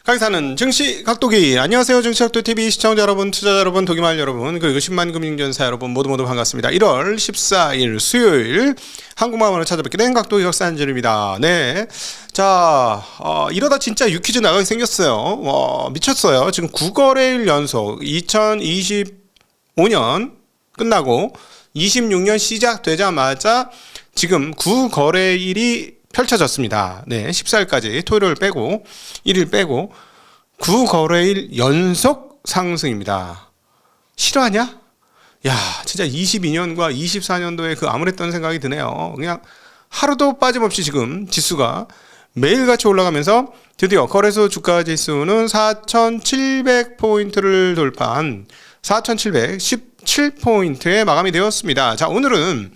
강사는 증시 각도기. 안녕하세요. 증시각도TV 시청자 여러분, 투자자 여러분, 도기말 여러분, 그리고 10만 금융전사 여러분 모두 반갑습니다. 1월 14일 수요일 한국마음으로 찾아뵙게 된 각도기 격산진입니다. 네. 자, 이러다 진짜 유퀴즈 나가게 생겼어요. 미쳤어요. 지금 9거래일 연속 2025년 끝나고 26년 시작되자마자 지금 9거래일이 펼쳐졌습니다. 네, 14일까지 토요일 빼고 1일 빼고 9거래일 연속 상승입니다. 실화냐? 야, 진짜 22년과 24년도에 그 암울했던 생각이 드네요. 그냥 하루도 빠짐없이 지금 지수가 매일같이 올라가면서 드디어 거래소 주가 지수는 4,700포인트를 돌파한 4,717포인트에 마감이 되었습니다. 자, 오늘은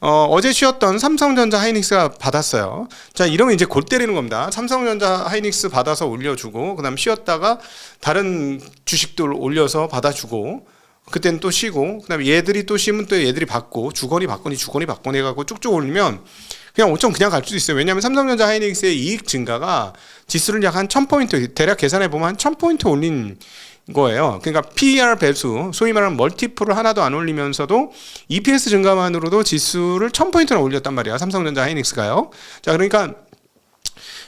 어제 쉬었던 삼성전자 하이닉스가 받았어요. 자, 이러면 이제 골 때리는 겁니다. 삼성전자 하이닉스 받아서 올려주고, 그 다음 쉬었다가 다른 주식들 올려서 받아주고, 그때는 또 쉬고, 그 다음에 얘들이 또 쉬면 또 얘들이 받고, 주거니 받거니 해가지고 쭉쭉 올리면 그냥 5점 그냥 갈 수도 있어요. 왜냐하면 삼성전자 하이닉스의 이익 증가가 지수를 약 한 1000포인트, 대략 계산해보면 한 1000포인트 올린 거예요. 그러니까 PER 배수, 소위 말하는 멀티플을 하나도 안 올리면서도 EPS 증가만으로도 지수를 1000포인트나 올렸단 말이야. 삼성전자 하이닉스가요. 자, 그러니까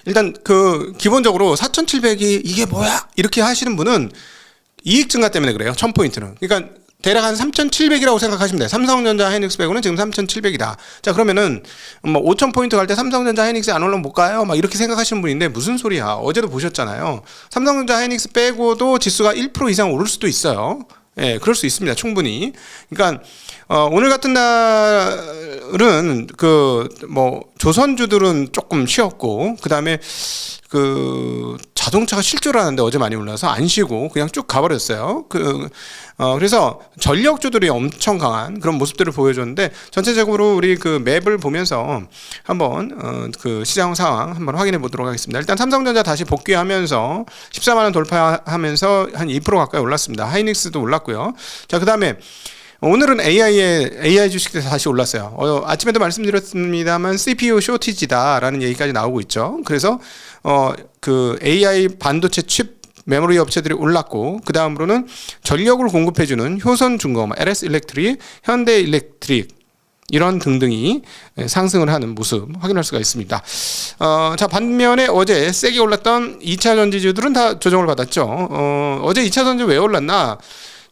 일단 그 기본적으로 4700이 이게 뭐야? 이렇게 하시는 분은 이익 증가 때문에 그래요. 1000포인트는. 그러니까 대략 한 3,700이라고 생각하시면 돼요. 삼성전자 하이닉스 빼고는 지금 3,700이다. 자, 그러면은 뭐 5,000포인트 갈 때 삼성전자 하이닉스 안 올라면 못 가요? 막 이렇게 생각하시는 분인데 무슨 소리야. 어제도 보셨잖아요. 삼성전자 하이닉스 빼고도 지수가 1% 이상 오를 수도 있어요. 예, 그럴 수 있습니다. 충분히. 그러니까 오늘 같은 날은 그 뭐 조선주들은 조금 쉬었고, 그다음에 그 자동차가 쉴 줄 알았는데 어제 많이 올라서 안 쉬고 그냥 쭉 가버렸어요. 그래서 전력주들이 엄청 강한 그런 모습들을 보여줬는데, 전체적으로 우리 그 맵을 보면서 한번 그 시장 상황 한번 확인해 보도록 하겠습니다. 일단 삼성전자 다시 복귀하면서 14만 원 돌파하면서 한 2% 가까이 올랐습니다. 하이닉스도 올랐고요. 자, 그다음에 오늘은 AI 주식들 다시 올랐어요. 아침에도 말씀드렸습니다만 CPU 쇼티지다라는 얘기까지 나오고 있죠. 그래서 그 AI 반도체 칩 메모리 업체들이 올랐고, 그 다음으로는 전력을 공급해주는 효선중공, LS 일렉트릭, 현대 일렉트릭 이런 등등이 상승을 하는 모습 확인할 수가 있습니다. 자, 반면에 어제 세게 올랐던 2차 전지주들은 다 조정을 받았죠. 어제 2차 전지 왜 올랐나?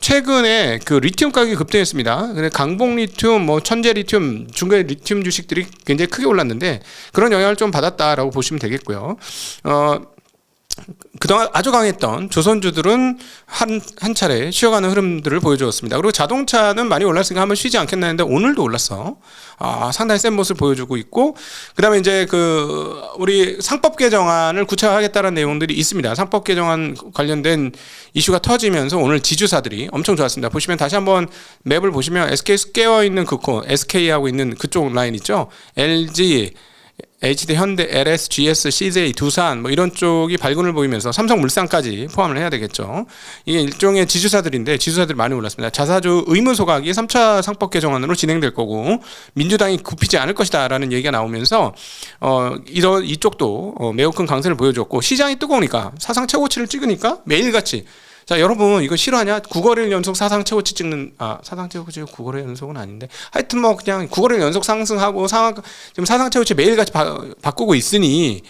최근에 그 리튬 가격이 급등했습니다. 강봉 리튬, 뭐 천재 리튬, 중국의 리튬 주식들이 굉장히 크게 올랐는데 그런 영향을 좀 받았다라고 보시면 되겠고요. 그동안 아주 강했던 조선주들은 한 차례 쉬어가는 흐름들을 보여주었습니다. 그리고 자동차는 많이 올랐으니까 한번 쉬지 않겠나 했는데 오늘도 올랐어. 상당히 센 모습을 보여주고 있고, 그 다음에 이제 그 우리 상법 개정안을 구체화하겠다는 내용들이 있습니다. 상법 개정안 관련된 이슈가 터지면서 오늘 지주사들이 엄청 좋았습니다. 보시면 다시 한번 맵을 보시면 SK 깨어 있는 그 코, SK하고 있는 그쪽 라인 있죠. LG, HD, 현대, LS, GS, CJ, 두산 뭐 이런 쪽이 발군을 보이면서 삼성물산까지 포함을 해야 되겠죠. 이게 일종의 지주사들인데 지주사들이 많이 올랐습니다. 자사주 의무 소각이 3차 상법 개정안으로 진행될 거고 민주당이 굽히지 않을 것이다라는 얘기가 나오면서 이쪽도 매우 큰 강세를 보여줬고, 시장이 뜨거우니까 사상 최고치를 찍으니까 매일같이, 자, 여러분 이거 실화냐? 9거래일 연속 사상 최고치 찍는, 사상 최고치 9거래일 연속은 아닌데 하여튼 뭐 그냥 9거래일 연속 상승하고 지금 사상 최고치 매일같이 바꾸고 있으니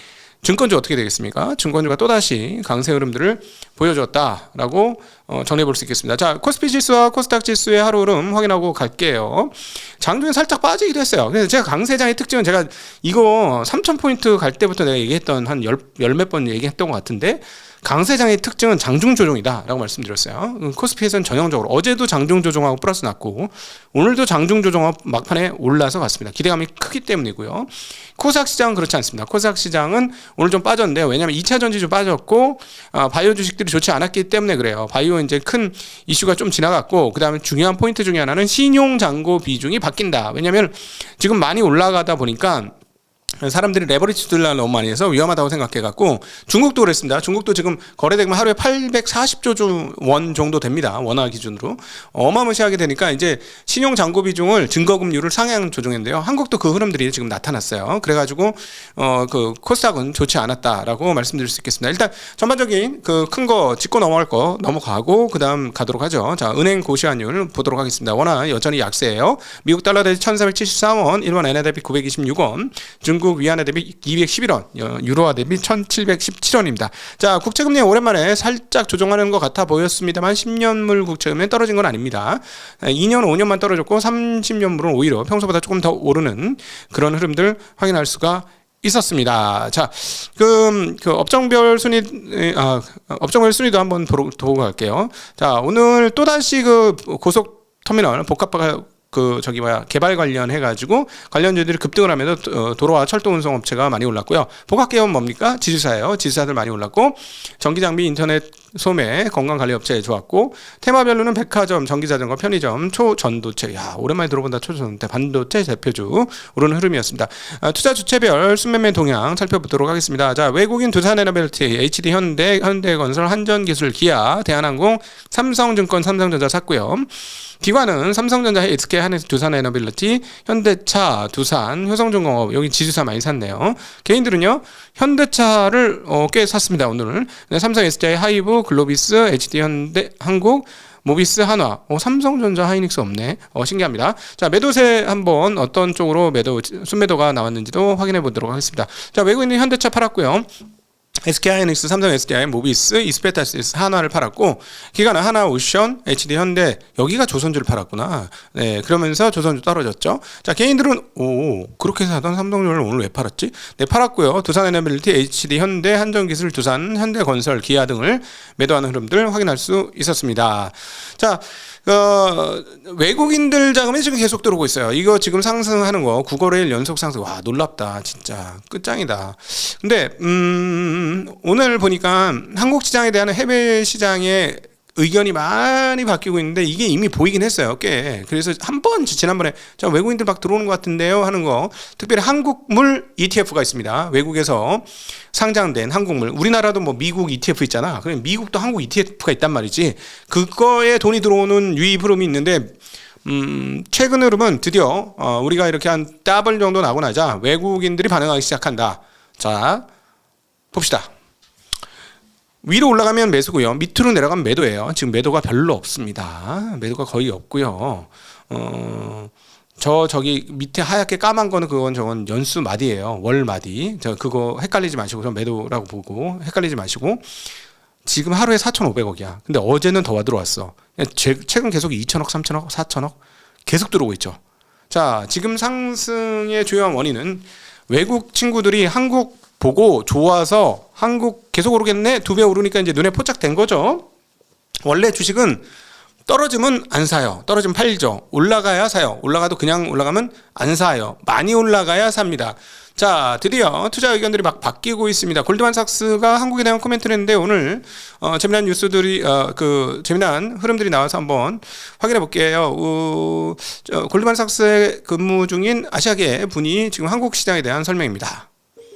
증권주 어떻게 되겠습니까? 증권주가 또다시 강세 흐름들을 보여줬다라고 정리해 볼 수 있겠습니다. 자, 코스피 지수와 코스닥 지수의 하루 흐름 확인하고 갈게요. 장중에 살짝 빠지기도 했어요. 그래서 제가 강세장의 특징은, 제가 이거 3,000포인트 갈 때부터 내가 얘기했던 한 열 몇 번 얘기했던 것 같은데, 강세장의 특징은 장중 조정이다 라고 말씀드렸어요. 코스피에서는 전형적으로 어제도 장중 조정하고 플러스 났고 오늘도 장중 조정하고 막판에 올라서 갔습니다. 기대감이 크기 때문이고요. 코스닥 시장은 그렇지 않습니다. 코스닥 시장은 오늘 좀 빠졌는데요. 왜냐하면 2차 전지주 빠졌고 바이오 주식들이 좋지 않았기 때문에 그래요. 바이오 이제 큰 이슈가 좀 지나갔고, 그 다음에 중요한 포인트 중에 하나는 신용 잔고 비중이 바뀐다. 왜냐하면 지금 많이 올라가다 보니까 사람들이 레버리지 투자를 너무 많이 해서 위험하다고 생각해갖고 중국도 그랬습니다. 중국도 지금 거래대금 하루에 840조 원 정도 됩니다. 원화 기준으로 어마무시하게 되니까 이제 신용 잔고 비중을 증거금리를 상향 조정했는데요. 한국도 그 흐름들이 지금 나타났어요. 그래가지고 그 코스닥은 좋지 않았다라고 말씀드릴 수 있겠습니다. 일단 전반적인 그 큰 거 짚고 넘어갈 거 넘어가고 그다음 가도록 하죠. 자, 은행 고시환율 보도록 하겠습니다. 원화 여전히 약세예요. 미국 달러 대비 1,474원, 일본 엔화 대비 926원, 중국 위안화 대비 211원, 유로화 대비 1,717원입니다. 자, 국채금리 오랜만에 살짝 조정하는 것 같아 보였습니다만 10년물 국채금리 떨어진 건 아닙니다. 2년, 5년만 떨어졌고 30년물은 오히려 평소보다 조금 더 오르는 그런 흐름들 확인할 수가 있었습니다. 자, 그 업종별 순위, 업종별 순위도 한번 보고 갈게요. 자, 오늘 또다시 그 고속터미널 복합화 개발 관련해가지고 관련주들이 급등을 하면서 도로와 철도 운송 업체가 많이 올랐고요. 복합기업은 뭡니까? 지주사예요. 지주사들 많이 올랐고, 전기장비, 인터넷 소매, 건강관리업체 좋았고, 테마별로는 백화점, 전기자전거, 편의점, 초전도체, 야 오랜만에 들어본다. 초전도체, 반도체 대표주 오르는 흐름이었습니다. 투자 주체별 순매매 동향 살펴보도록 하겠습니다. 자, 외국인 두산에너빌리티, HD 현대, 현대건설, 한전기술, 기아, 대한항공, 삼성증권, 삼성전자 샀고요. 기관은 삼성전자, SK 하이닉스, 두산에너빌리티, 현대차, 두산, 효성중공업, 여기 지주사 많이 샀네요. 개인들은요, 현대차를 꽤 샀습니다. 오늘 삼성, SDI, 하이브, 글로비스, HD 현대, 한국, 모비스, 한화, 삼성전자, 하이닉스 없네. 신기합니다. 자, 매도세 한번 어떤 쪽으로 순매도가 나왔는지도 확인해 보도록 하겠습니다. 자, 외국인은 현대차 팔았고요. SK 하이닉스, 삼성 SDI, 모비스, 이스페타시스, 한화를 팔았고, 기관은 하나오션, HD 현대, 여기가 조선주를 팔았구나. 네, 그러면서 조선주 떨어졌죠. 자, 개인들은 그렇게 사던 삼성전자를 오늘 왜 팔았지? 네, 팔았고요. 두산에너빌리티, HD 현대, 한전기술, 두산, 현대건설, 기아 등을 매도하는 흐름들 확인할 수 있었습니다. 자, 외국인들 자금이 지금 계속 들어오고 있어요. 이거 지금 상승하는 거 9거래일 연속 상승. 와, 놀랍다. 진짜 끝장이다. 근데 오늘 보니까 한국 시장에 대한 해외 시장의 의견이 많이 바뀌고 있는데 이게 이미 보이긴 했어요. 꽤. 그래서 한번 지난번에 자, 외국인들 막 들어오는 것 같은데요 하는 거, 특별히 한국물 ETF가 있습니다. 외국에서 상장된 한국물. 우리나라도 뭐 미국 ETF 있잖아. 그럼 미국도 한국 ETF가 있단 말이지. 그거에 돈이 들어오는 유입 흐름이 있는데 최근 흐름은 드디어 우리가 이렇게 한 더블 정도 나고 나자 외국인들이 반응하기 시작한다. 자, 봅시다. 위로 올라가면 매수고요. 밑으로 내려가면 매도예요. 지금 매도가 별로 없습니다. 매도가 거의 없고요. 저기 밑에 하얗게 까만 거는 저건 연수 마디예요. 월 마디. 그거 헷갈리지 마시고, 저 매도라고 보고 헷갈리지 마시고. 지금 하루에 4,500억이야. 근데 어제는 더 들어왔어. 최근 계속 2천억, 3천억, 4천억 계속 들어오고 있죠. 자, 지금 상승의 주요한 원인은 외국 친구들이 한국 보고 좋아서 한국 계속 오르겠네? 2배 오르니까 이제 눈에 포착된 거죠. 원래 주식은 떨어지면 안 사요. 떨어지면 팔죠. 올라가야 사요. 올라가도 그냥 올라가면 안 사요. 많이 올라가야 삽니다. 자, 드디어 투자 의견들이 막 바뀌고 있습니다. 골드만삭스가 한국에 대한 코멘트를 했는데 오늘 재미난 뉴스들이 재미난 흐름들이 나와서 한번 확인해 볼게요. 골드만삭스에 근무 중인 아시아계 분이 지금 한국 시장에 대한 설명입니다.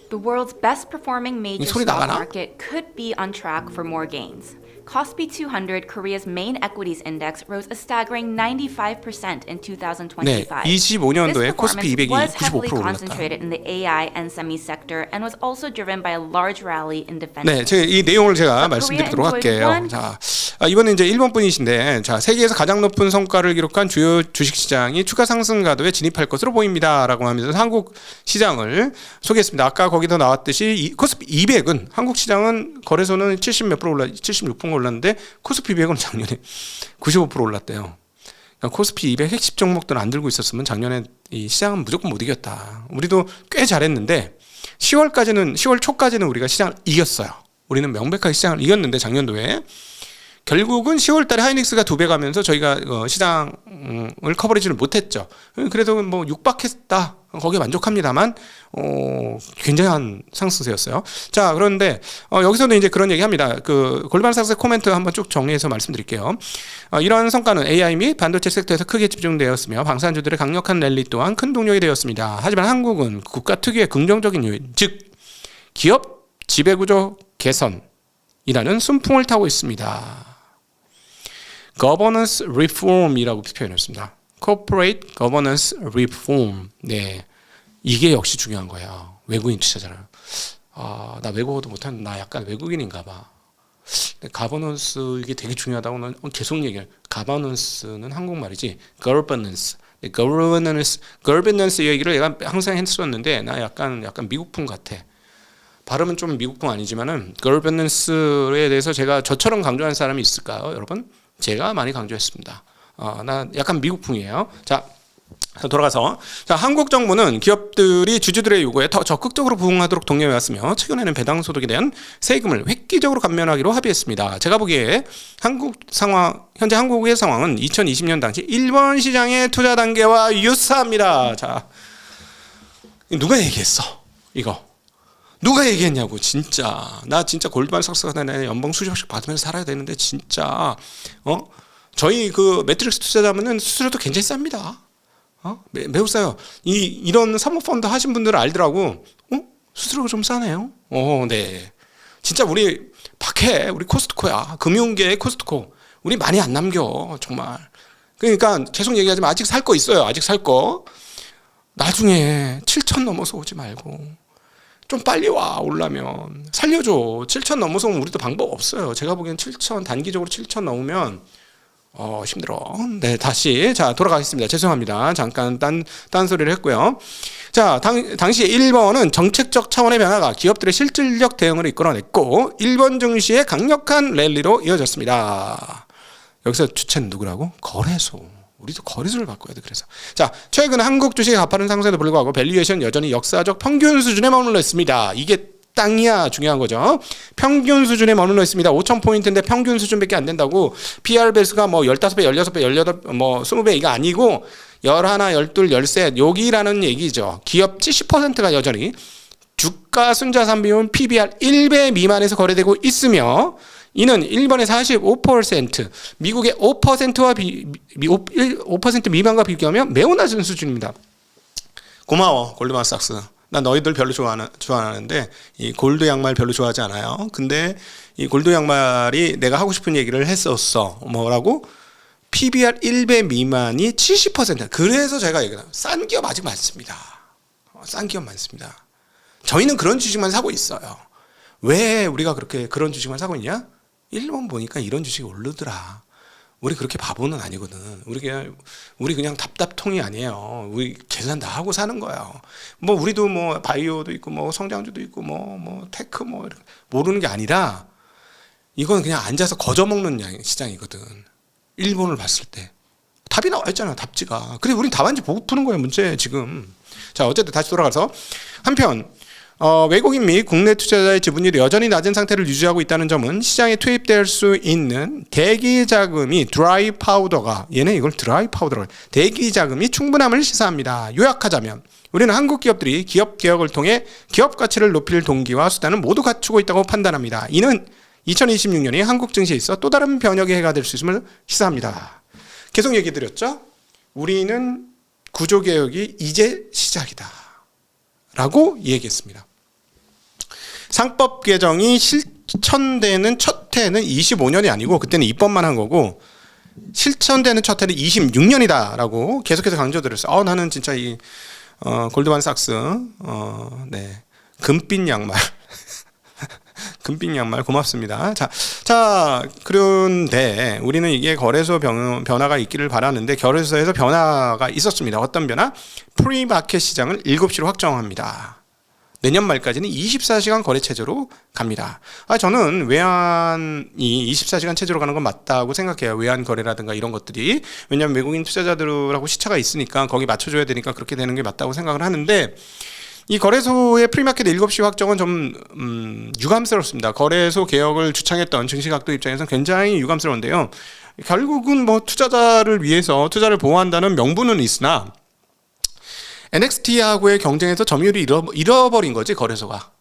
The world's best performing major 소리 stock 나가나? market could be on track for more gains. Kospi 200, Korea's main equities index, rose a staggering 95% in 2025. 네, 25년도에 This 코스피 performance 200이 was heavily 95% 올랐다. concentrated in the AI and semi sector and was also driven by a large rally in defense. 네, 이 내용을 제가 말씀드리도록 할게요. 자, 이번에 이제 일본 분이신데, 자, 세계에서 가장 높은 성과를 기록한 주요 주식 시장이 추가 상승 가도에 진입할 것으로 보입니다라고 하면서 한국 시장을 소개했습니다. 아까 거기서 나왔듯이 코스피 200은 한국 시장은 거래소는 70몇 프로 76% 올랐는데 코스피 200은 작년에 95% 올랐대요. 그러니까 코스피 200 핵심 종목들은 안 들고 있었으면 작년에 이 시장은 무조건 못 이겼다. 우리도 꽤 잘했는데 10월 초까지는 우리가 시장을 이겼어요. 우리는 명백하게 시장을 이겼는데 작년도에 결국은 10월달에 하이닉스가 2배 가면서 저희가 시장을 커버리지를 못했죠. 그래도 뭐 육박했다. 거기에 만족합니다만 굉장한 상승세였어요. 자, 그런데 여기서도 이제 그런 얘기합니다. 그 골드만삭스의 코멘트 한번 쭉 정리해서 말씀드릴게요. 이러한 성과는 AI 및 반도체 섹터에서 크게 집중되었으며 방산주들의 강력한 랠리 또한 큰 동력이 되었습니다. 하지만 한국은 국가 특유의 긍정적인 요인, 즉 기업 지배구조 개선이라는 순풍을 타고 있습니다. Governance Reform이라고 표현했습니다. Corporate Governance Reform. 네, 이게 역시 중요한 거예요. 외국인 투자자는. 나 외국어도 못하는 나 약간 외국인인가 봐. 가버넌스 이게 되게 중요하다고는 계속 얘기해요. 가버넌스는 한국말이지. Governance. governance 얘기를 내가 항상 했었는데 나 약간 미국풍 같아. 발음은 좀 미국풍 아니지만은 governance에 대해서 제가 저처럼 강조하는 사람이 있을까요, 여러분? 제가 많이 강조했습니다. 나 약간 미국풍이에요. 자, 돌아가서 한국 정부는 기업들이 주주들의 요구에 더 적극적으로 부응하도록 독려해왔으며 최근에는 배당 소득에 대한 세금을 획기적으로 감면하기로 합의했습니다. 제가 보기에 현재 한국의 상황은 2020년 당시 일본 시장의 투자 단계와 유사합니다. 자, 누가 얘기했어? 이거. 누가 얘기했냐고. 진짜 나 진짜 골드만삭스가 내 연봉 수십억씩 받으면서 살아야 되는데 진짜 저희 그 매트릭스 투자자면은 수수료도 굉장히 쌉니다. 매우 싸요. 이런 사모펀드 하신 분들은 알더라고. 수수료가 좀 싸네요. 네. 진짜 우리 박해 우리 코스트코야. 금융계의 코스트코. 우리 많이 안 남겨 정말. 그러니까 계속 얘기하지만 아직 살 거 있어요. 아직 살 거. 나중에 7천 넘어서 오지 말고. 좀 빨리 와. 올라면 살려줘. 7천 넘어서 오면 우리도 방법 없어요. 제가 보기엔 7천 단기적으로 7천 넘으면 힘들어. 네, 다시 자 돌아가겠습니다. 죄송합니다. 잠깐 딴소리를 했고요. 자, 당시 일본은 정책적 차원의 변화가 기업들의 실질적 대응을 이끌어냈고 일본 증시의 강력한 랠리로 이어졌습니다. 여기서 주체는 누구라고? 거래소. 우리도 거래소를 바꿔야 돼. 그래서 자, 최근 한국 주식의 가파른 상승에도 불구하고 밸류에이션 여전히 역사적 평균 수준에 머물러 있습니다. 이게 땅이야 중요한 거죠. 평균 수준에 머물러 있습니다. 5,000포인트인데 평균 수준밖에 안 된다고. PR 배수가 뭐 15배, 16배, 18, 뭐 20배 이거 아니고 11, 12, 13 여기라는 얘기죠. 기업 70%가 여전히 주가 순자산 비율 PBR 1배 미만에서 거래되고 있으며 이는 일본의 45%, 미국의 5%와 5% 미만과 비교하면 매우 낮은 수준입니다. 고마워 골드만삭스. 난 너희들 별로 좋아하는데 이 골드 양말 별로 좋아하지 않아요. 근데 이 골드 양말이 내가 하고 싶은 얘기를 했었어. 뭐라고? PBR 1배 미만이 70%. 그래서 제가 얘기해요. 싼 기업 아직 많습니다. 싼 기업 많습니다. 저희는 그런 주식만 사고 있어요. 왜 우리가 그런 주식만 사고 있냐? 일본 보니까 이런 주식이 오르더라. 우리 그렇게 바보는 아니거든. 우리 그냥 답답통이 아니에요. 우리 계산 다 하고 사는 거예요. 뭐 우리도 뭐 바이오도 있고 뭐 성장주도 있고 뭐 테크 뭐 이렇게 모르는 게 아니라 이건 그냥 앉아서 거저 먹는 시장이거든. 일본을 봤을 때 답이 나와 있잖아. 답지가. 그래 우린 답안지 보고 푸는 거예요. 문제 지금. 자, 어쨌든 다시 돌아가서 한편 외국인 및 국내 투자자의 지분율이 여전히 낮은 상태를 유지하고 있다는 점은 시장에 투입될 수 있는 대기 자금이 드라이 파우더가 얘네 이걸 드라이 파우더로 대기 자금이 충분함을 시사합니다. 요약하자면 우리는 한국 기업들이 기업 개혁을 통해 기업 가치를 높일 동기와 수단을 모두 갖추고 있다고 판단합니다. 이는 2026년이 한국 증시에 있어 또 다른 변혁의 해가 될 수 있음을 시사합니다. 계속 얘기 드렸죠? 우리는 구조개혁이 이제 시작이다 라고 얘기했습니다. 상법 개정이 실천되는 첫 해는 25년이 아니고 그때는 입법만 한 거고 실천되는 첫 해는 26년이다라고 계속해서 강조드렸어요. 나는 진짜 이 골드만삭스 네 금빛 양말 금빛 양말 고맙습니다. 자 그런데 우리는 이게 거래소 변화가 있기를 바라는데 거래소에서 변화가 있었습니다. 어떤 변화? 프리마켓 시장을 7시로 확정합니다. 내년 말까지는 24시간 거래 체제로 갑니다. 저는 외환이 24시간 체제로 가는 건 맞다고 생각해요. 외환 거래라든가 이런 것들이. 왜냐하면 외국인 투자자들하고 시차가 있으니까 거기 맞춰줘야 되니까 그렇게 되는 게 맞다고 생각을 하는데 이 거래소의 프리마켓 7시 확정은 좀 유감스럽습니다. 거래소 개혁을 주창했던 증시각도 입장에서는 굉장히 유감스러운데요. 결국은 뭐 투자자를 위해서 투자를 보호한다는 명분은 있으나 NXT하고의 경쟁에서 점유율이 잃어버린 거지, 거래소가.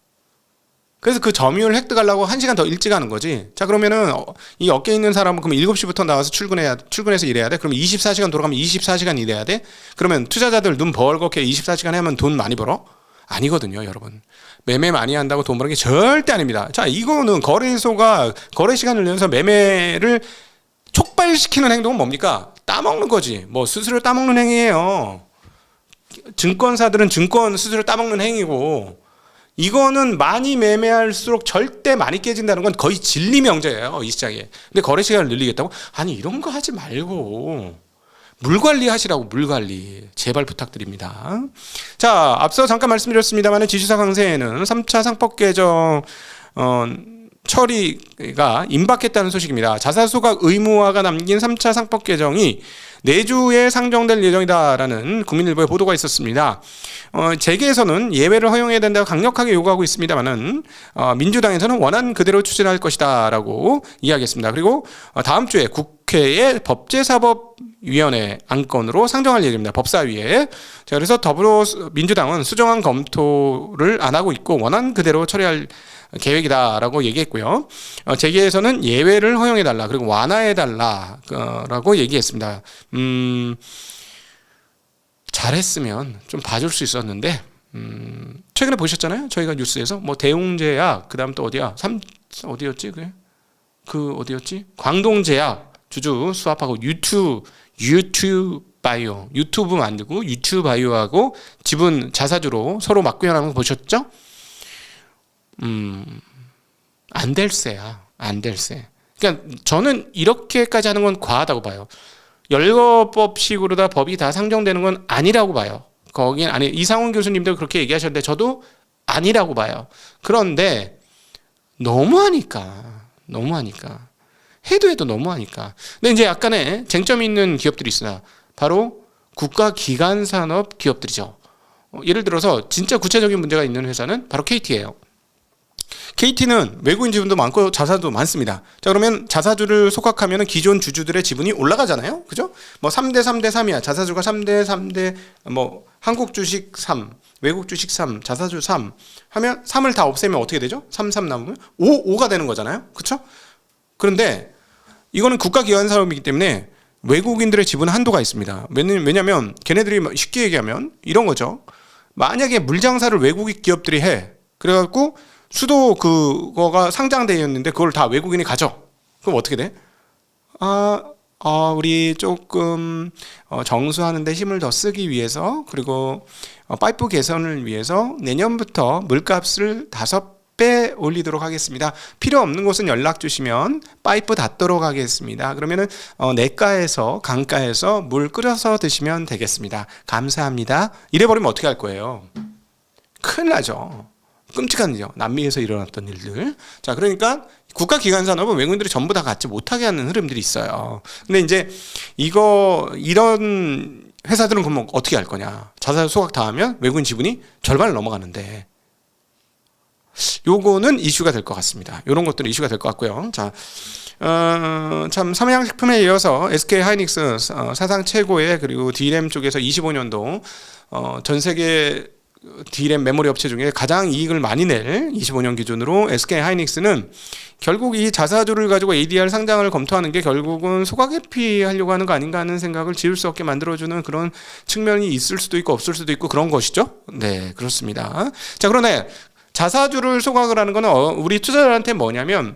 그래서 그 점유율 획득하려고 1시간 더 일찍 하는 거지. 자, 그러면은 이 업계에 있는 사람은 그럼 7시부터 나와서 출근해서 일해야 돼? 그럼 24시간 돌아가면 24시간 일해야 돼? 그러면 투자자들 눈 벌겋게 24시간 하면 돈 많이 벌어? 아니거든요, 여러분. 매매 많이 한다고 돈 버는 게 절대 아닙니다. 자, 이거는 거래소가 거래 시간을 내서 매매를 촉발시키는 행동은 뭡니까? 따먹는 거지. 뭐 수수료 따먹는 행위예요. 증권사들은 증권 수수료 따먹는 행위고, 이거는 많이 매매할수록 절대 많이 깨진다는 건 거의 진리명제예요, 이 시장에. 근데 거래 시간을 늘리겠다고? 아니, 이런 거 하지 말고 물 관리 하시라고, 물 관리. 제발 부탁드립니다. 자, 앞서 잠깐 말씀드렸습니다만 지주사 강세에는 3차 상법 개정 처리가 임박했다는 소식입니다. 자사소각 의무화가 남긴 3차 상법 개정이 내주에 상정될 예정이다라는 국민일보의 보도가 있었습니다. 재계에서는 예외를 허용해야 된다고 강력하게 요구하고 있습니다만은 민주당에서는 원안 그대로 추진할 것이다라고 이야기했습니다. 그리고 다음 주에 국회의 법제사법위원회 안건으로 상정할 예정입니다. 법사위에. 자, 그래서 더불어민주당은 수정안 검토를 안 하고 있고 원안 그대로 처리할 계획이다라고 얘기했고요. 재계에서는 예외를 허용해달라, 그리고 완화해달라라고 얘기했습니다. 잘했으면 좀 봐줄 수 있었는데, 최근에 보셨잖아요. 저희가 뉴스에서 뭐 대웅제약, 그다음 또 어디야? 어디였지? 어디였지? 광동제약 주주 수합하고 유튜바이오, 유튜브 만들고 유튜바이오하고 지분 자사주로 서로 맞구현하는 거 보셨죠? 안 될세야. 안 될세. 그러니까 저는 이렇게까지 하는 건 과하다고 봐요. 열거법식으로 다 법이 다 상정되는 건 아니라고 봐요. 거긴 아니, 이상훈 교수님도 그렇게 얘기하셨는데 저도 아니라고 봐요. 그런데 너무하니까 해도 너무하니까. 근데 이제 약간의 쟁점이 있는 기업들이 있으나 바로 국가기관산업 기업들이죠. 예를 들어서 진짜 구체적인 문제가 있는 회사는 바로 KT예요. KT는 외국인 지분도 많고 자사도 많습니다. 자, 그러면 자사주를 소각하면 기존 주주들의 지분이 올라가잖아요. 그죠? 뭐 3대 3대 3이야. 자사주가 3대 3대 뭐 한국 주식 3, 외국 주식 3, 자사주 3 하면 3을 다 없애면 어떻게 되죠? 3, 3 남으면 5가 되는 거잖아요. 그렇죠? 그런데 이거는 국가기관 사업이기 때문에 외국인들의 지분은 한도가 있습니다. 왜냐면 걔네들이 쉽게 얘기하면 이런 거죠. 만약에 물장사를 외국 기업들이 해. 그래갖고 수도 그거가 상장되어 있는데 그걸 다 외국인이 가져. 그럼 어떻게 돼? 우리 조금 정수하는데 힘을 더 쓰기 위해서, 그리고 파이프 개선을 위해서 내년부터 물값을 5배 올리도록 하겠습니다. 필요 없는 곳은 연락 주시면 파이프 닫도록 하겠습니다. 그러면은 내가에서 강가에서 물 끓여서 드시면 되겠습니다. 감사합니다. 이래버리면 어떻게 할 거예요? 큰일 나죠. 끔찍한 일이죠. 남미에서 일어났던 일들. 자, 그러니까 국가기관 산업은 외국인들이 전부 다 갖지 못하게 하는 흐름들이 있어요. 근데 이제 이런 회사들은 그러면 어떻게 할 거냐? 자사 소각 다 하면 외국인 지분이 절반을 넘어가는데, 요거는 이슈가 될 것 같습니다. 이런 것들은 이슈가 될 것 같고요. 자, 참 삼양식품에 이어서 SK 하이닉스 사상 최고의, 그리고 D램 쪽에서 25년도 전 세계 D램 메모리 업체 중에 가장 이익을 많이 낼 25년 기준으로 SK 하이닉스는 결국 이 자사주를 가지고 ADR 상장을 검토하는 게 결국은 소각 회피하려고 하는 거 아닌가 하는 생각을 지울 수 없게 만들어주는 그런 측면이 있을 수도 있고 없을 수도 있고 그런 것이죠. 네, 그렇습니다. 자, 그런데 자사주를 소각을 하는 거는 우리 투자자한테 뭐냐면,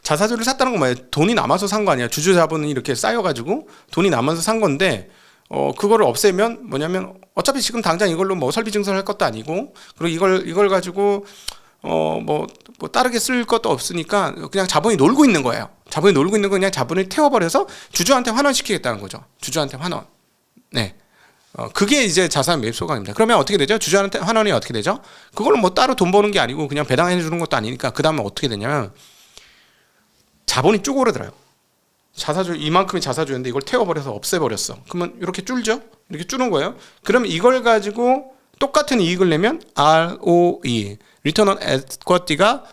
자사주를 샀다는 건 뭐예요? 돈이 남아서 산 거 아니야. 주주 자본이 이렇게 쌓여가지고 돈이 남아서 산 건데, 그거를 없애면 뭐냐면, 어차피 지금 당장 이걸로 뭐 설비 증설할 것도 아니고, 그리고 이걸 가지고 뭐 다르게 쓸 것도 없으니까 그냥 자본이 놀고 있는 거예요. 자본이 놀고 있는 거, 그냥 자본을 태워버려서 주주한테 환원시키겠다는 거죠. 주주한테 환원. 네. 그게 이제 자산 매입 소각입니다. 그러면 어떻게 되죠? 주주한테 환원이 어떻게 되죠? 그걸로 뭐 따로 돈 버는 게 아니고 그냥 배당해 주는 것도 아니니까, 그 다음에 어떻게 되냐면 자본이 쭉 오르더라요. 자사주 이만큼의 자사주였는데 이걸 태워버려서 없애버렸어. 그러면 이렇게 줄죠? 이렇게 줄은 거예요. 그럼 이걸 가지고 똑같은 이익을 내면 ROE, Return on Equity가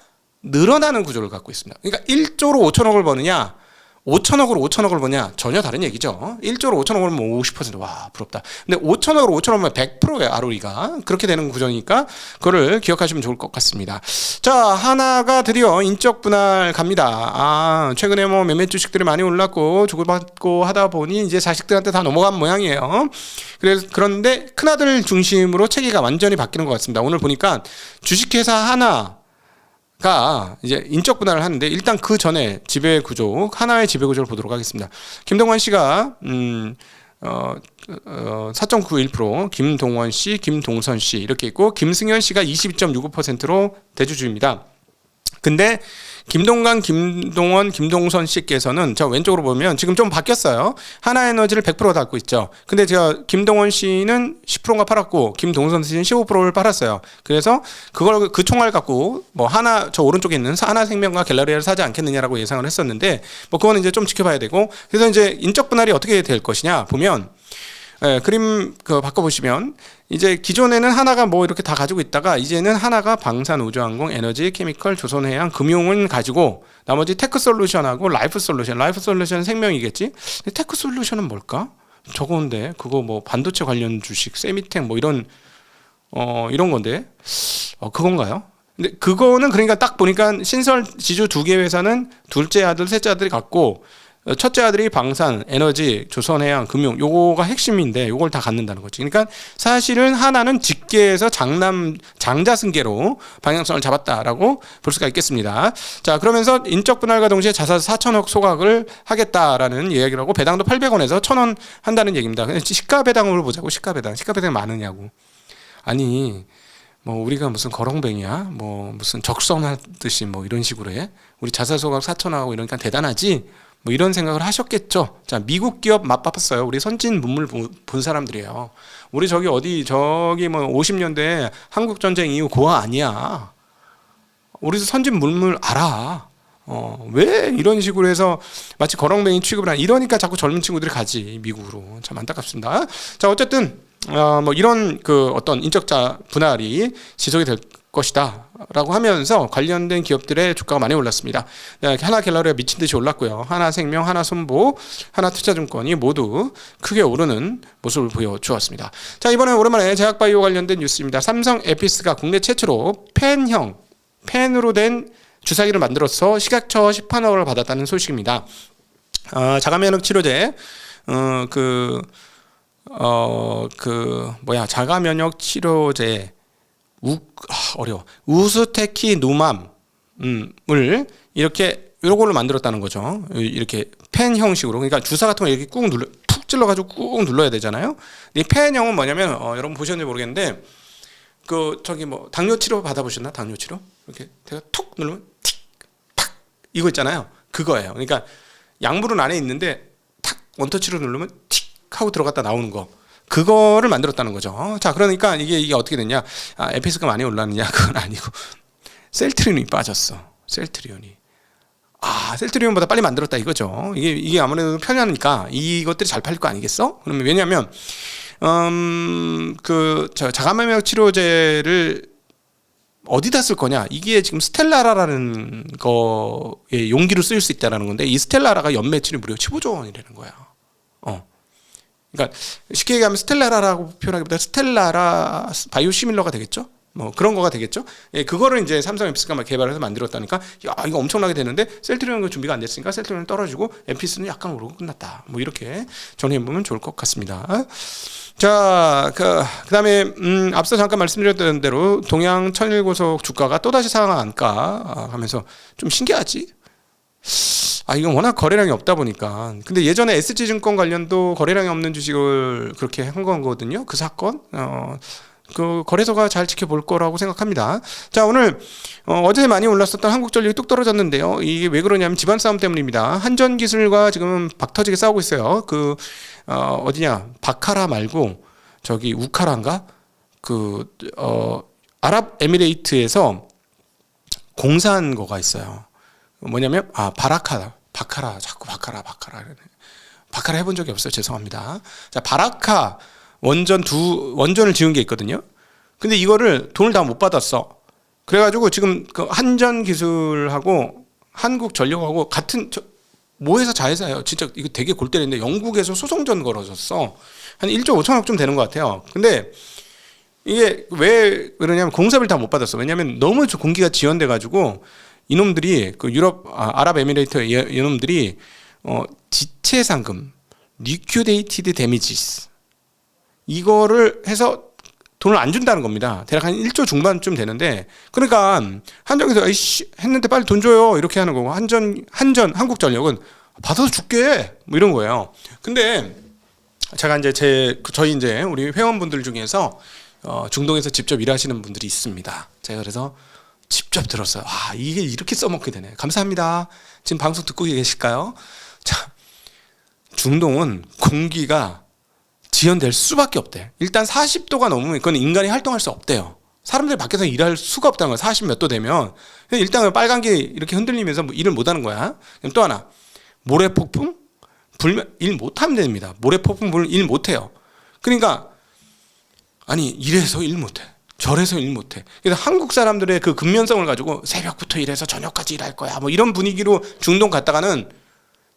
늘어나는 구조를 갖고 있습니다. 그러니까 1조로 5천억을 버느냐 5천억을 버냐 전혀 다른 얘기죠. 1조로 5천억을 버면 50%. 와 부럽다. 근데 5천억으로 5천억 버면 100%예요. ROE가. 그렇게 되는 구조니까 그거를 기억하시면 좋을 것 같습니다. 자, 하나가 드디어 인적 분할 갑니다. 최근에 뭐 몇몇 주식들이 많이 올랐고 주고받고 하다 보니 이제 자식들한테 다 넘어간 모양이에요. 그런데 큰아들 중심으로 체계가 완전히 바뀌는 것 같습니다. 오늘 보니까 주식회사 하나 가 이제 인적 분할을 하는데 일단 그 전에 지배 구조 하나의 지배 구조를 보도록 하겠습니다. 김동완 씨가 4.91%, 김동원 씨, 김동선 씨 이렇게 있고 김승현 씨가 22.65%로 대주주입니다. 근데 김동관, 김동원, 김동선 씨께서는 저 왼쪽으로 보면 지금 좀 바뀌었어요. 하나에너지를 100% 갖고 있죠. 근데 제가 김동원 씨는 10%가 팔았고 김동선 씨는 15%를 팔았어요. 그래서 그걸 그 총알 갖고 뭐 하나 저 오른쪽에 있는 하나생명과 갤러리아를 사지 않겠느냐라고 예상을 했었는데 뭐 그거는 이제 좀 지켜봐야 되고 그래서 이제 인적 분할이 어떻게 될 것이냐 보면 그림 바꿔보시면 이제 기존에는 하나가 뭐 이렇게 다 가지고 있다가 이제는 하나가 방산, 우주항공, 에너지, 케미컬, 조선해양, 금융을 가지고 나머지 테크솔루션하고 라이프솔루션 생명이겠지. 근데 테크솔루션은 뭘까? 저건데 그거 뭐 반도체 관련 주식, 세미텍 뭐 이런 건데 그건가요? 근데 그거는 그러니까 딱 보니까 신설 지주 2개 회사는 둘째 아들, 셋째 아들이 갖고 첫째 아들이 방산, 에너지, 조선해양, 금융 요거가 핵심인데 요걸 다 갖는다는 거지. 그러니까 사실은 하나는 직계에서 장자승계로 방향성을 잡았다라고 볼 수가 있겠습니다. 자, 그러면서 인적 분할과 동시에 자사 4천억 소각을 하겠다라는 이야기를 하고 배당도 800원에서 1,000원 한다는 얘기입니다. 시가 배당을 보자고. 시가 배당 많으냐고. 아니 뭐 우리가 무슨 거렁뱅이야? 뭐 무슨 적성하듯이 뭐 이런 식으로 해? 우리 자사 소각 4천억하고 이러니까 대단하지? 뭐 이런 생각을 하셨겠죠. 자, 미국 기업 맛봤어요. 우리 선진 문물 본 사람들이에요. 우리 저기 뭐 50년대 한국 전쟁 이후 고아 아니야. 우리도 선진 문물 알아. 왜 이런 식으로 해서 마치 거렁뱅이 취급을 하냐. 이러니까 자꾸 젊은 친구들이 가지 미국으로. 참 안타깝습니다. 자, 어쨌든 뭐 이런 어떤 인적자 분할이 지속이 될 것이다 라고 하면서 관련된 기업들의 주가가 많이 올랐습니다. 하나 갤러리가 미친 듯이 올랐고요. 하나생명, 하나손보, 하나투자증권이 모두 크게 오르는 모습을 보여주었습니다. 자, 이번에 오랜만에 제약바이오 관련된 뉴스입니다. 삼성 에피스가 국내 최초로 펜으로 된 주사기를 만들어서 식약처 18억을 받았다는 소식입니다. 자가면역 치료제 자가면역 치료제 우스테키누맘을 이렇게 요걸로 만들었다는 거죠. 이렇게 펜 형식으로. 그러니까 주사 같은 거 이렇게 푹 찔러가지고 꾹 눌러야 되잖아요. 이 펜형은 뭐냐면 여러분 보셨는지 모르겠는데 당뇨 치료 받아보셨나? 당뇨 치료 이렇게 제가 툭 누르면 틱팍 이거 있잖아요. 그거예요. 그러니까 약물은 안에 있는데 탁 원터치로 누르면 틱 하고 들어갔다 나오는 거. 그거를 만들었다는 거죠. 자, 그러니까 이게 어떻게 됐냐? 에피스가 많이 올랐느냐? 그건 아니고 셀트리온이 빠졌어. 셀트리온이. 셀트리온보다 빨리 만들었다 이거죠. 이게 아무래도 편하니까 이것들이 잘 팔릴 거 아니겠어? 그러면 왜냐하면 자가면역 치료제를 어디다 쓸 거냐? 이게 지금 스텔라라라는 거에 용기로 쓰일 수 있다라는 건데 이 스텔라라가 연매출이 무려 15조 원이라는 거야. 그러니까 쉽게 얘기하면 스텔라라라고 표현하기보다 스텔라라 바이오시밀러가 되겠죠? 뭐 그런 거가 되겠죠? 예, 그거를 이제 삼성 에피스가 개발해서 만들었다니까. 야, 이거 엄청나게 되는데 셀트리온은 준비가 안 됐으니까 셀트리온은 떨어지고 에피스는 약간 오르고 끝났다. 뭐 이렇게 정리해 보면 좋을 것 같습니다. 자, 그다음에 앞서 잠깐 말씀드렸던 대로 동양 천일고속 주가가 또다시 상한가 하면서 좀 신기하지? 이건 워낙 거래량이 없다 보니까. 근데 예전에 SG증권 관련도 거래량이 없는 주식을 그렇게 한 거거든요. 그 사건. 그 거래소가 잘 지켜볼 거라고 생각합니다. 자, 오늘 어제 많이 올랐었던 한국전력이 뚝 떨어졌는데요. 이게 왜 그러냐면 집안 싸움 때문입니다. 한전기술과 지금 박터지게 싸우고 있어요. 어디냐? 바카라 말고 저기 우카라인가? 아랍에미레이트에서 공사한 거가 있어요. 뭐냐면 바카라 자꾸 바카라 해본 적이 없어요. 죄송합니다. 자, 바라카 원전을 지은 게 있거든요. 근데 이거를 돈을 다 못 받았어. 그래가지고 지금 그 한전기술하고 한국전력하고 같은 모회사 자회사예요. 진짜 이거 되게 골 때리는데 영국에서 소송전 걸어졌어. 한 1조 5천억쯤 되는 것 같아요. 근데 이게 왜 그러냐면 공사비를 다 못 받았어. 왜냐하면 너무 공기가 지연돼가지고 이놈들이 그 유럽 아랍에미레이트 이놈들이 지체 상금, liquidated damages 이거를 해서 돈을 안 준다는 겁니다. 대략 한 1조 중반쯤 되는데, 그러니까 한전에서 에이씨 했는데 빨리 돈 줘요 이렇게 하는 거고, 한국전력은 받아서 줄게 뭐 이런 거예요. 근데 제가 이제 저희 이제 우리 회원분들 중에서 중동에서 직접 일하시는 분들이 있습니다. 제가 그래서 직접 들었어요. 아, 이게 이렇게 써먹게 되네. 감사합니다. 지금 방송 듣고 계실까요? 자, 중동은 공기가 지연될 수밖에 없대. 일단 40도가 넘으면 그건 인간이 활동할 수 없대요. 사람들이 밖에서 일할 수가 없다는 거야. 40 몇 도 되면. 일단 빨간게 이렇게 흔들리면서 일을 못하는 거야. 그럼 또 하나, 모래폭풍? 불면 일 못하면 됩니다. 모래폭풍 불면 일 못해요. 그러니까 아니 이래서 일 못해, 저래서 일 못해. 그래서 한국 사람들의 그 근면성을 가지고 새벽부터 일해서 저녁까지 일할 거야 뭐 이런 분위기로 중동 갔다가는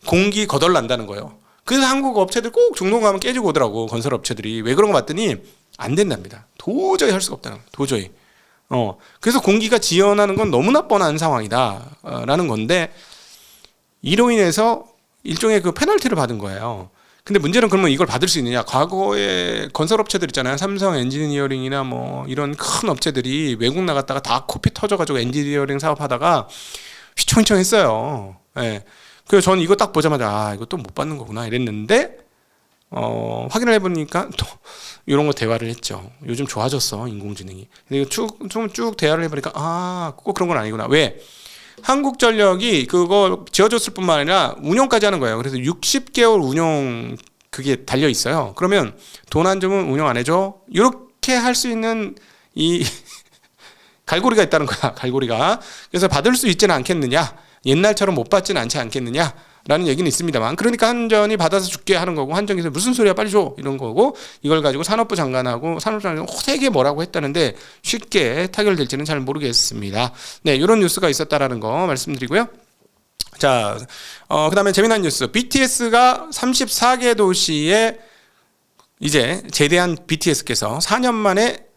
공기 거덜난다는 거예요. 그래서 한국 업체들 꼭 중동 가면 깨지고 오더라고. 건설 업체들이. 왜 그런 거 봤더니 안 된답니다. 도저히 할 수가 없다는 거예요. 도저히. 그래서 공기가 지연하는 건 너무나 뻔한 상황이다 라는 건데, 이로 인해서 일종의 그 페널티를 받은 거예요. 근데 문제는 그러면 이걸 받을 수 있느냐? 과거에 건설업체들 있잖아요. 삼성 엔지니어링이나 뭐 이런 큰 업체들이 외국 나갔다가 다 코피 터져가지고 엔지니어링 사업하다가 휘청휘청했어요. 예. 그래서 저는 이거 딱 보자마자 이거 또 못 받는 거구나 이랬는데, 확인을 해보니까 또 이런 거 대화를 했죠. 요즘 좋아졌어 인공지능이. 근데 쭉 대화를 해보니까 꼭 그런 건 아니구나. 왜? 한국전력이 그거 지어줬을 뿐만 아니라 운영까지 하는 거예요. 그래서 60개월 운영 그게 달려 있어요. 그러면 돈 안 주면 운영 안 해줘. 이렇게 할 수 있는 이 갈고리가 있다는 거야. 갈고리가. 그래서 받을 수 있지는 않겠느냐. 옛날처럼 못 받지는 않지 않겠느냐. 라는 얘기는 있습니다만, 그러니까 한전이 받아서 줄게 하는 거고, 한전에서 무슨 소리야 빨리 줘 이런 거고, 이걸 가지고 산업부 장관하고 산업장관이 세게 뭐라고 했다는데 쉽게 타결될지는 잘 모르겠습니다. 네, 이런 뉴스가 있었다라는 거 말씀드리고요. 자, 그다음에 재미난 뉴스. BTS가 34개 도시에 이제 제대한 BTS께서 4년 만에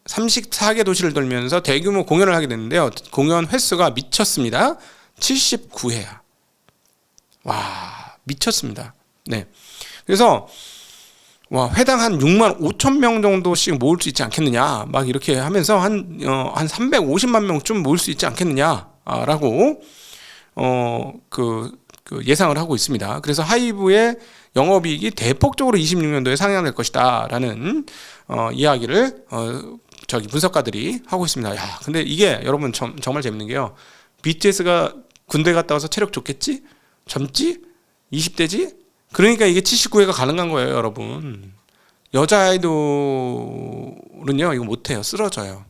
34개 도시를 돌면서 대규모 공연을 하게 됐는데요. 공연 횟수가 미쳤습니다. 79회야. 와, 미쳤습니다. 네. 그래서 회당 한 6만 5천 명 정도씩 모을 수 있지 않겠느냐, 막 이렇게 하면서 한 350만 명쯤 모을 수 있지 않겠느냐라고 그 예상을 하고 있습니다. 그래서 하이브의 영업이익이 대폭적으로 26년도에 상향될 것이다라는 이야기를 저기 분석가들이 하고 있습니다. 야, 근데 이게 여러분 정말 재밌는 게요. BTS가 군대 갔다 와서 체력 좋겠지? 젊지? 20대지? 그러니까 이게 79회가 가능한 거예요, 여러분. 여자 아이돌은요, 이거 못해요. 쓰러져요.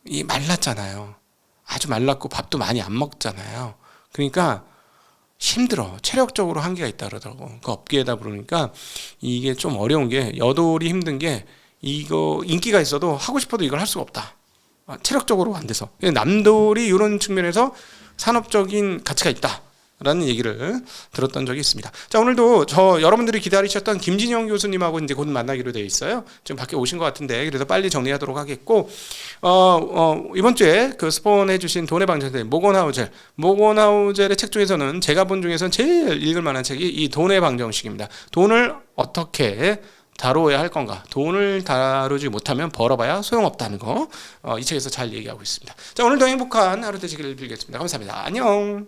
이 말랐잖아요. 아주 말랐고 밥도 많이 안 먹잖아요. 그러니까 힘들어. 체력적으로 한계가 있다 그러더라고. 그 업계에다 그러니까 이게 좀 어려운 게, 여돌이 힘든 게, 이거 인기가 있어도 하고 싶어도 이걸 할 수가 없다. 체력적으로 안 돼서. 남돌이 이런 측면에서 산업적인 가치가 있다 라는 얘기를 들었던 적이 있습니다. 자, 오늘도 여러분들이 기다리셨던 김진영 교수님하고 이제 곧 만나기로 되어 있어요. 지금 밖에 오신 것 같은데, 그래서 빨리 정리하도록 하겠고, 이번 주에 그 스폰해 주신 돈의 방정식 모건하우젤의 책 중에서는 제가 본 중에서는 제일 읽을 만한 책이 이 돈의 방정식입니다. 돈을 어떻게 다루어야 할 건가? 돈을 다루지 못하면 벌어봐야 소용없다는 거, 이 책에서 잘 얘기하고 있습니다. 자, 오늘도 행복한 하루 되시기를 빌겠습니다. 감사합니다. 안녕.